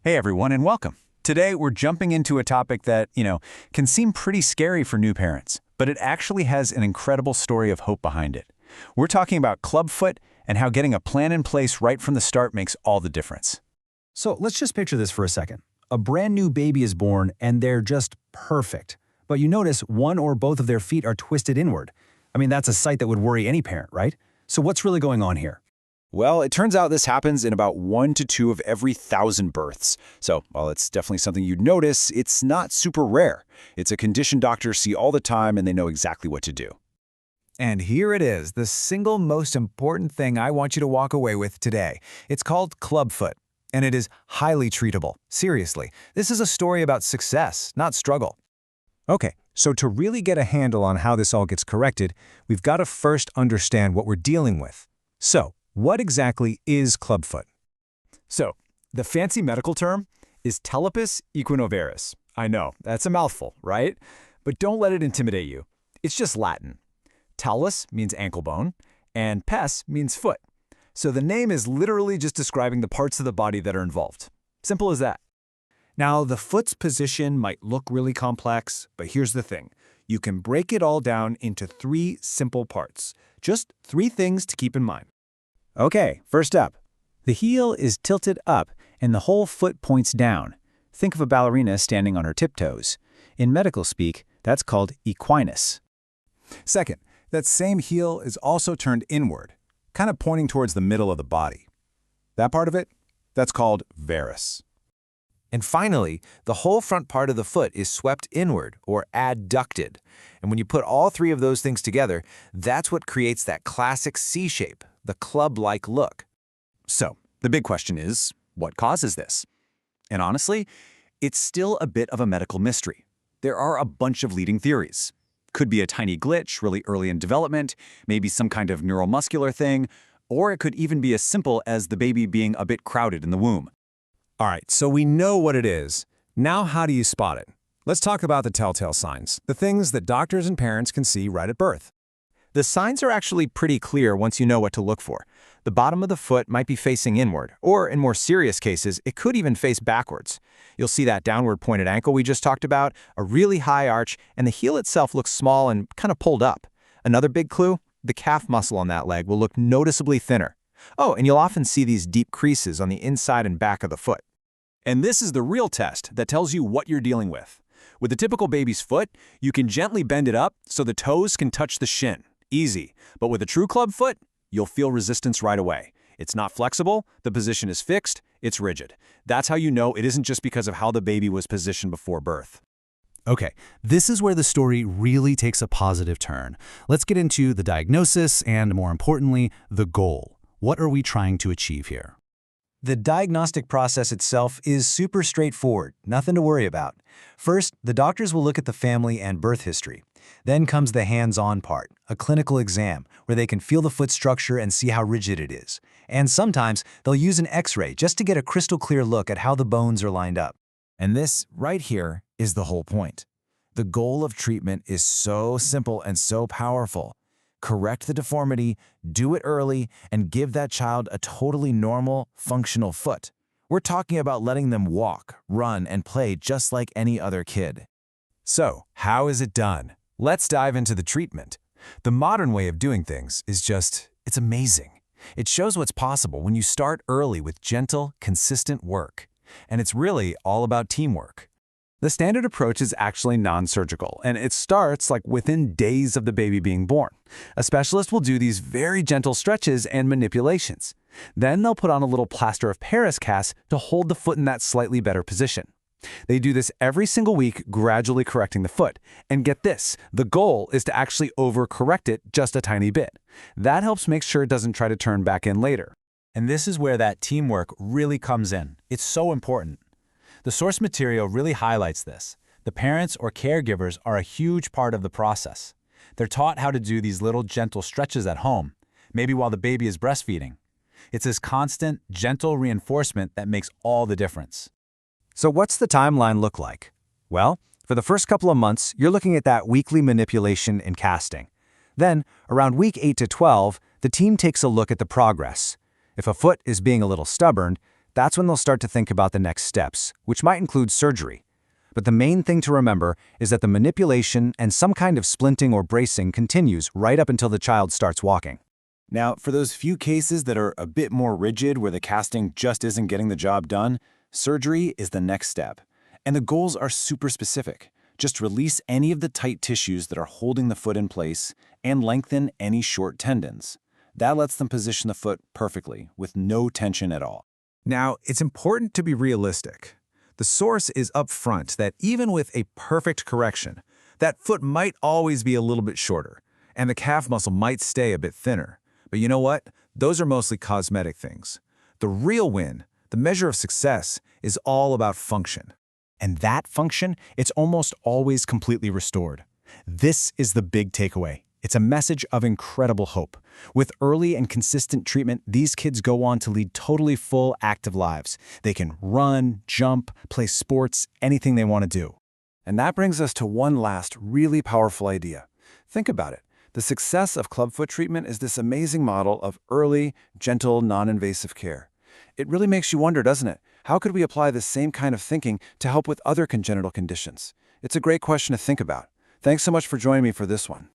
Hey everyone, and welcome. Today we're jumping into a topic that, can seem pretty scary for new parents, but it actually has an incredible story of hope behind it. We're talking about clubfoot and how getting a plan in place right from the start makes all the difference. So let's just picture this for a second. A brand new baby is born and they're just perfect. But you notice one or both of their feet are twisted inward. That's a sight that would worry any parent, right? So what's really going on here? Well, it turns out this happens in about 1 to 2 of every 1,000 births. So, while it's definitely something you'd notice, it's not super rare. It's a condition doctors see all the time and they know exactly what to do. And here it is, the single most important thing I want you to walk away with today. It's called clubfoot, and it is highly treatable. Seriously, this is a story about success, not struggle. Okay, so to really get a handle on how this all gets corrected, we've got to first understand what we're dealing with. So, what exactly is clubfoot? So, the fancy medical term is Talipes Equinovarus. I know, that's a mouthful, right? But don't let it intimidate you. It's just Latin. Talus means ankle bone, and pes means foot. So the name is literally just describing the parts of the body that are involved. Simple as that. Now, the foot's position might look really complex, but here's the thing. You can break it all down into 3 simple parts. Just 3 things to keep in mind. Okay, first up. The heel is tilted up and the whole foot points down. Think of a ballerina standing on her tiptoes. In medical speak, that's called equinus. Second, that same heel is also turned inward, kind of pointing towards the middle of the body. That part of it, that's called varus. And finally, the whole front part of the foot is swept inward or adducted. And when you put all 3 of those things together, that's what creates that classic C shape, the club-like look. So, the big question is, what causes this? And honestly, it's still a bit of a medical mystery. There are a bunch of leading theories. Could be a tiny glitch really early in development, maybe some kind of neuromuscular thing, or it could even be as simple as the baby being a bit crowded in the womb. All right, so we know what it is. Now how do you spot it? Let's talk about the telltale signs, the things that doctors and parents can see right at birth. The signs are actually pretty clear once you know what to look for. The bottom of the foot might be facing inward, or in more serious cases, it could even face backwards. You'll see that downward pointed ankle we just talked about, a really high arch, and the heel itself looks small and kind of pulled up. Another big clue, the calf muscle on that leg will look noticeably thinner. Oh, and you'll often see these deep creases on the inside and back of the foot. And this is the real test that tells you what you're dealing with. With a typical baby's foot, you can gently bend it up so the toes can touch the shin. Easy. But with a true club foot, you'll feel resistance right away. It's not flexible, the position is fixed, it's rigid. That's how you know it isn't just because of how the baby was positioned before birth. Okay, this is where the story really takes a positive turn. Let's get into the diagnosis and, more importantly, the goal. What are we trying to achieve here? The diagnostic process itself is super straightforward, nothing to worry about. First, the doctors will look at the family and birth history. Then comes the hands-on part, a clinical exam, where they can feel the foot structure and see how rigid it is. And sometimes, they'll use an X-ray just to get a crystal clear look at how the bones are lined up. And this, right here, is the whole point. The goal of treatment is so simple and so powerful. Correct the deformity, do it early, and give that child a totally normal, functional foot. We're talking about letting them walk, run, and play just like any other kid. So, how is it done? Let's dive into the treatment. The modern way of doing things is it's amazing. It shows what's possible when you start early with gentle, consistent work. And it's really all about teamwork. The standard approach is actually non-surgical, and it starts within days of the baby being born. A specialist will do these very gentle stretches and manipulations. Then they'll put on a little plaster of Paris cast to hold the foot in that slightly better position. They do this every single week, gradually correcting the foot. And get this, the goal is to actually overcorrect it just a tiny bit. That helps make sure it doesn't try to turn back in later. And this is where that teamwork really comes in. It's so important. The source material really highlights this. The parents or caregivers are a huge part of the process. They're taught how to do these little gentle stretches at home, maybe while the baby is breastfeeding. It's this constant, gentle reinforcement that makes all the difference. So what's the timeline look like? Well, for the first couple of months, you're looking at that weekly manipulation and casting. Then, around week 8 to 12, the team takes a look at the progress. If a foot is being a little stubborn, That's when they'll start to think about the next steps, which might include surgery. But the main thing to remember is that the manipulation and some kind of splinting or bracing continues right up until the child starts walking. Now, for those few cases that are a bit more rigid where the casting just isn't getting the job done, surgery is the next step. And the goals are super specific. Just release any of the tight tissues that are holding the foot in place and lengthen any short tendons. That lets them position the foot perfectly, with no tension at all. Now, it's important to be realistic. The source is up front that even with a perfect correction, that foot might always be a little bit shorter, and the calf muscle might stay a bit thinner. But you know what? Those are mostly cosmetic things. The real win, the measure of success, is all about function. And that function, it's almost always completely restored. This is the big takeaway. It's a message of incredible hope. With early and consistent treatment, these kids go on to lead totally full, active lives. They can run, jump, play sports, anything they want to do. And that brings us to one last really powerful idea. Think about it. The success of clubfoot treatment is this amazing model of early, gentle, non-invasive care. It really makes you wonder, doesn't it? How could we apply this same kind of thinking to help with other congenital conditions? It's a great question to think about. Thanks so much for joining me for this one.